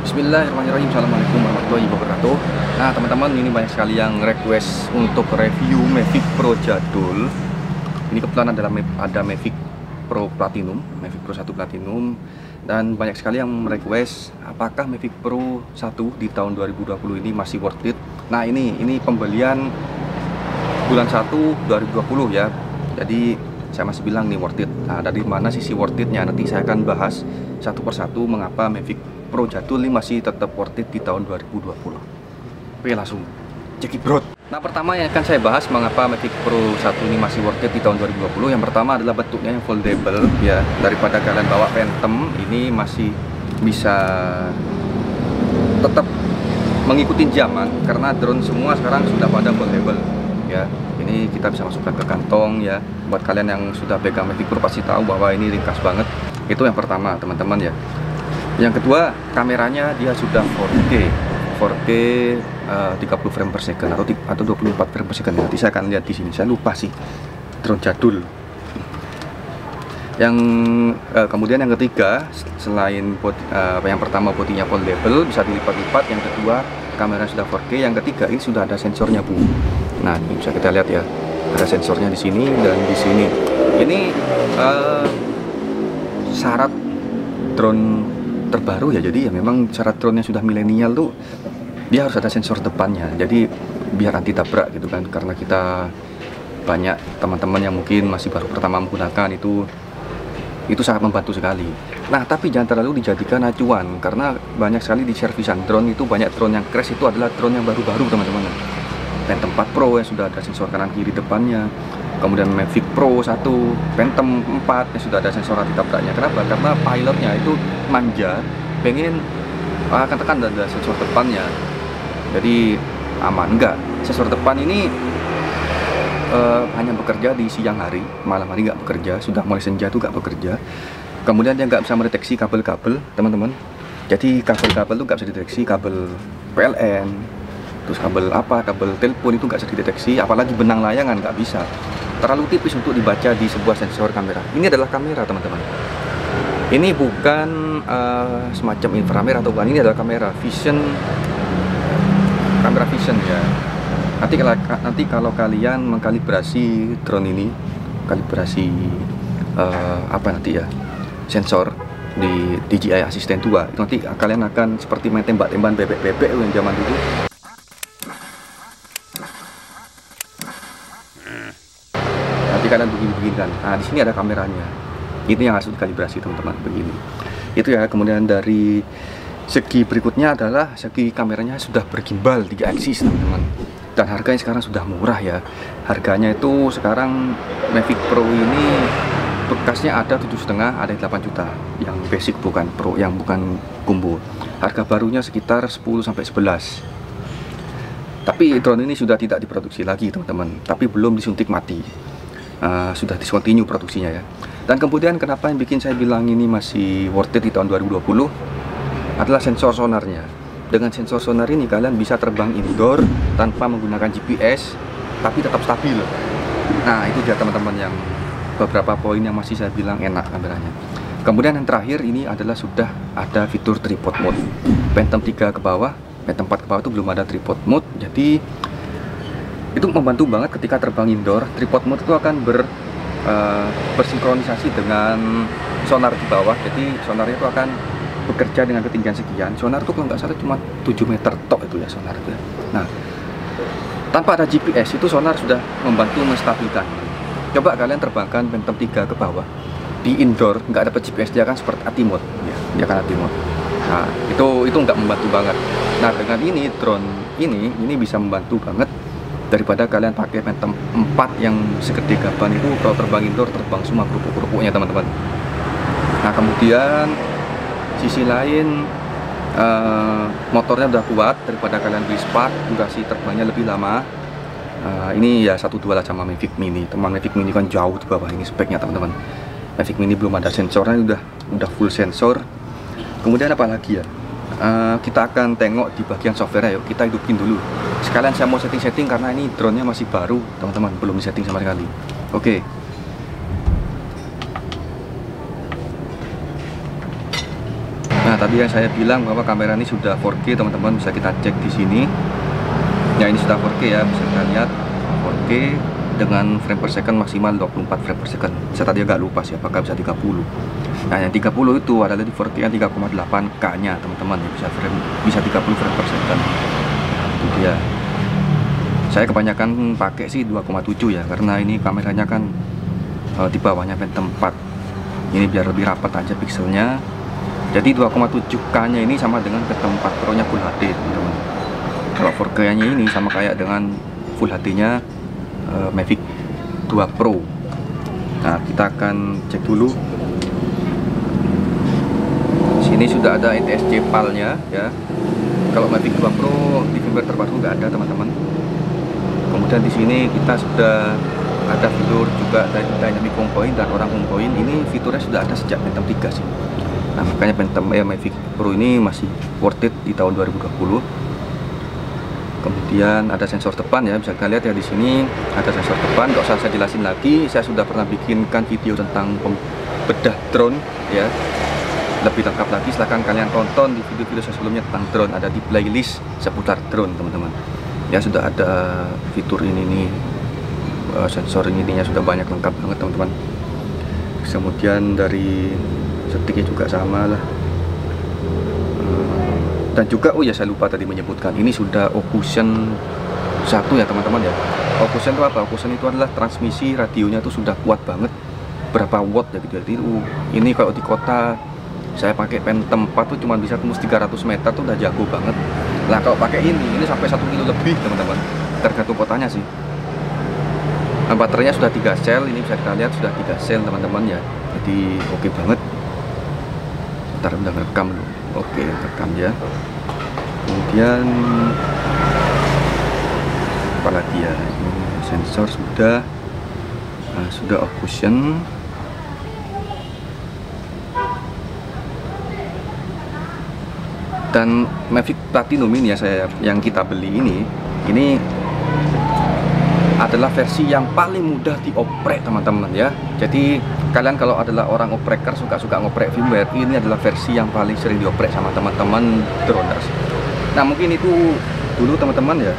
Bismillahirrahmanirrahim. Assalamualaikum warahmatullahi wabarakatuh. Nah teman-teman, ini banyak sekali yang request untuk review Mavic Pro jadul. Ini kebetulan ada Mavic Pro Platinum, Mavic Pro 1 Platinum. Dan banyak sekali yang request apakah Mavic Pro 1 di tahun 2020 ini masih worth it. Nah ini pembelian bulan 1 2020 ya. Jadi saya masih bilang nih worth it. Nah dari mana sisi worth itnya, nanti saya akan bahas satu persatu mengapa Mavic Pro jadul ini masih tetap worth it di tahun 2020. Oke, langsung cekibrot. Nah pertama yang akan saya bahas mengapa Mavic Pro 1 ini masih worth it di tahun 2020. Yang pertama adalah bentuknya yang foldable ya. Daripada kalian bawa Phantom, ini masih bisa tetap mengikuti zaman karena drone semua sekarang sudah pada foldable ya. Ini kita bisa masukkan ke kantong ya. Buat kalian yang sudah pegang Mavic Pro pasti tahu bahwa ini ringkas banget. Itu yang pertama teman-teman ya. Yang kedua, kameranya dia sudah 4K 30 frame per second atau 24 frame per second. Nanti saya akan lihat di sini. Saya lupa sih drone jadul. Yang kemudian yang ketiga, selain yang pertama bodinya foldable bisa dilipat-lipat, yang kedua kamera sudah 4K, yang ketiga ini sudah ada sensornya Bu. Nah ini bisa kita lihat ya, ada sensornya di sini dan di sini. Ini syarat drone terbaru ya, jadi ya memang syarat drone yang sudah milenial tuh dia harus ada sensor depannya, jadi biar anti tabrak gitu kan, karena kita banyak teman-teman yang mungkin masih baru pertama menggunakan itu sangat membantu sekali. Nah tapi jangan terlalu dijadikan acuan, karena banyak sekali di servisan drone itu banyak drone yang crash itu adalah drone yang baru-baru teman-teman. Phantom 4 Pro yang sudah ada sensor kanan kiri depannya, kemudian Mavic Pro 1, Phantom 4 yang sudah ada sensor anti tabraknya. Kenapa? Karena pilotnya itu manja, pengen akan tekan ada sensor depannya, jadi aman. Enggak, sensor depan ini hanya bekerja di siang hari, malam hari nggak bekerja, sudah mulai senja tuh nggak bekerja. Kemudian dia nggak bisa mendeteksi kabel-kabel teman-teman, jadi kabel-kabel tuh nggak bisa deteksi, kabel PLN, terus kabel telepon itu nggak bisa dideteksi, apalagi benang layangan nggak bisa, terlalu tipis untuk dibaca di sebuah sensor kamera. Ini adalah kamera teman-teman, ini bukan semacam inframerah atau bukan, ini adalah kamera vision ya. Nanti kalau kalian mengkalibrasi drone ini, kalibrasi nanti ya, sensor di DJI Assistant 2 itu nanti kalian akan seperti main tembak-tembakan bebek-bebek yang zaman dulu. Nanti kalian begini kan. Nah di sini ada kameranya. Ini yang harus dikalibrasi teman-teman, begini. Itu ya. Kemudian dari segi berikutnya adalah segi kameranya sudah bergimbal 3 aksis teman-teman. Dan harganya sekarang sudah murah ya. Harganya itu sekarang Mavic Pro ini bekasnya ada 7,5, ada 8 juta. Yang basic bukan Pro, yang bukan combo. Harga barunya sekitar 10 sampai 11. Tapi drone ini sudah tidak diproduksi lagi teman-teman, tapi belum disuntik mati, sudah discontinue produksinya ya. Dan kemudian kenapa yang bikin saya bilang ini masih worth it di tahun 2020 adalah sensor sonarnya. Dengan sensor sonar ini kalian bisa terbang indoor tanpa menggunakan GPS, tapi tetap stabil. Nah itu dia teman-teman, yang beberapa poin yang masih saya bilang enak kameranya. Kemudian yang terakhir ini adalah sudah ada fitur tripod mode. Phantom 3 ke bawah, Phantom 4 ke bawah itu belum ada tripod mode, jadi itu membantu banget ketika terbang indoor. Tripod mode itu akan bersinkronisasi dengan sonar di bawah, jadi sonarnya itu akan bekerja dengan ketinggian sekian. Sonar itu kalau nggak salah cuma 7 meter tok itu ya sonar itu ya. Nah tanpa ada GPS itu sonar sudah membantu menstabilkan. Coba kalian terbangkan Phantom 3 ke bawah di indoor, nggak dapat GPS, dia akan seperti atimode ya, dia akan atimode. Nah itu nggak membantu banget. Nah dengan ini drone ini bisa membantu banget daripada kalian pakai Phantom 4 yang segede gaban itu. Kalau terbang indoor terbang semua kerupuk-kerupuknya teman-teman. Nah kemudian sisi lain motornya udah kuat, daripada kalian beli Spark durasi terbangnya lebih lama. Ini ya 1-2 lah sama Mavic Mini. Teman Mavic Mini kan jauh di bawah ini speknya teman-teman. Mavic Mini belum ada sensornya, udah full sensor. Kemudian apa lagi ya, kita akan tengok di bagian software. Yuk kita hidupin dulu sekalian. Saya mau setting-setting karena ini drone-nya masih baru teman-teman, belum disetting sama sekali. Oke. Nah tadi yang saya bilang bahwa kamera ini sudah 4K teman-teman, bisa kita cek di sini. Ya, ini sudah 4K ya, bisa kita lihat 4K dengan frame per second maksimal 24 frame per second. Saya tadi agak lupa sih apakah bisa 30. Nah, yang 30 itu adalah di 4K yang 3,8K nya teman-teman, ya, bisa 30 frame per second. Nah, itu dia. Saya kebanyakan pakai sih 2,7 ya, karena ini kameranya kan di bawahnya Phantom 4. Ini biar lebih rapat aja pixelnya. Jadi 2,7K nya ini sama dengan Phantom 4 Pro nya Full HD teman-teman. Kalau 4K nya ini sama kayak dengan Full HD nya Mavic 2 Pro. Nah, kita akan cek dulu. Sini sudah ada NTSC PAL nya ya. Kalau Mavic 2 Pro di firmware terbaru nggak ada teman-teman. Kemudian di sini kita sudah ada fitur juga Dynamic Home Point dan Orang Home Point. Ini fiturnya sudah ada sejak Phantom 3 sih. Nah, makanya Mavic Pro ini masih worth it di tahun 2020. Kemudian ada sensor depan ya, bisa kita lihat ya di sini ada sensor depan. Nggak usah saya jelasin lagi, saya sudah pernah bikinkan video tentang bedah drone ya. Lebih lengkap lagi silahkan kalian tonton di video-video saya sebelumnya tentang drone, ada di playlist seputar drone teman-teman. Ya, sudah ada fitur ini nih, sensor ininya sudah banyak, lengkap banget teman-teman. Kemudian dari setiknya juga sama lah. Dan juga, oh ya saya lupa tadi menyebutkan, ini sudah Ocution 1 ya teman-teman ya. Ocution itu apa? Ocution itu adalah transmisi radionya itu sudah kuat banget, berapa watt ya gitu. Jadi ini kalau di kota saya pakai Phantom 4 tuh cuma bisa tembus 300 meter tuh udah jago banget. Nah, kalau pakai ini sampai 1 kilo lebih teman-teman, tergantung kotanya sih. Nah, baterainya sudah 3 sel, ini bisa kita lihat sudah 3 sel teman-teman ya. Jadi oke banget. Ntar udah rekam dulu. Oke, rekam ya. Kemudian apa lagi ya? Ini sensor sudah, sudah Ocution. Dan Mavic Platinum ini ya, yang kita beli ini adalah versi yang paling mudah dioprek teman-teman ya. Jadi kalian kalau adalah orang opreker, suka-suka ngoprek firmware, ini adalah versi yang paling sering dioprek sama teman-teman droners. Nah, mungkin itu dulu teman-teman ya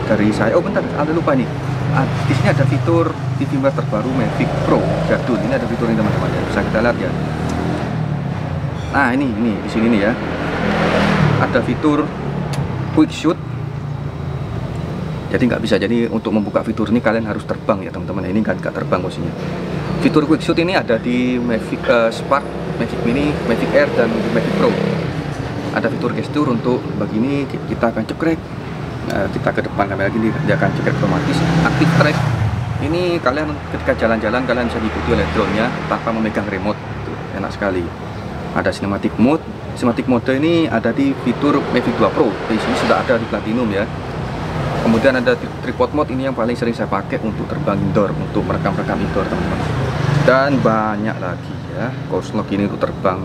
dari saya. Oh bentar, ada lupa nih. Di sini ada fitur di firmware terbaru Mavic Pro jadul. Ini ada fitur ini teman-teman ya, bisa kita lihat ya. Nah, ini di sini nih ya. Ada fitur Quick Shoot. Jadi nggak bisa, jadi untuk membuka fitur ini kalian harus terbang ya teman-teman. Ini kan nggak terbang posisinya. Fitur Quick Shoot ini ada di Mavic Spark, Mavic Mini, Mavic Air, dan Mavic Pro. Ada fitur gestur untuk begini, kita akan cekrek. Kita ke depan kamera gini, dia akan cekrek otomatis. Aktif track. Ini kalian ketika jalan-jalan kalian bisa diikuti oleh drone-nya tanpa memegang remote. Itu enak sekali. Ada cinematic mode. Cinematic mode ini ada di fitur Mavic 2 Pro. Di sini sudah ada di Platinum ya. Kemudian ada tripod mode, ini yang paling sering saya pakai untuk terbang indoor, untuk merekam-rekam indoor teman-teman. Dan banyak lagi ya. Course log ini untuk terbang,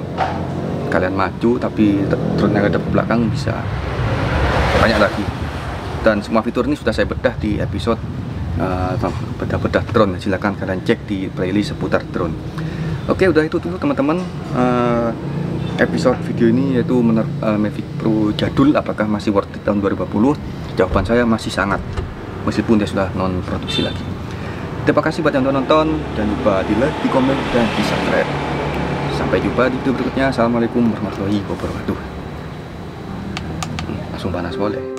kalian maju tapi drone yang ada di belakang bisa. Banyak lagi. Dan semua fitur ini sudah saya bedah di episode bedah-bedah drone. Silahkan kalian cek di playlist seputar drone. Oke, udah itu dulu teman-teman. Episode video ini yaitu Mavic Pro jadul apakah masih worth it tahun 2020? Jawaban saya masih sangat, meskipun dia sudah non produksi lagi. Terima kasih buat yang udah nonton, jangan lupa di like, di komen, dan di subscribe. Sampai jumpa di video berikutnya. Assalamualaikum warahmatullahi wabarakatuh. Langsung panas boleh.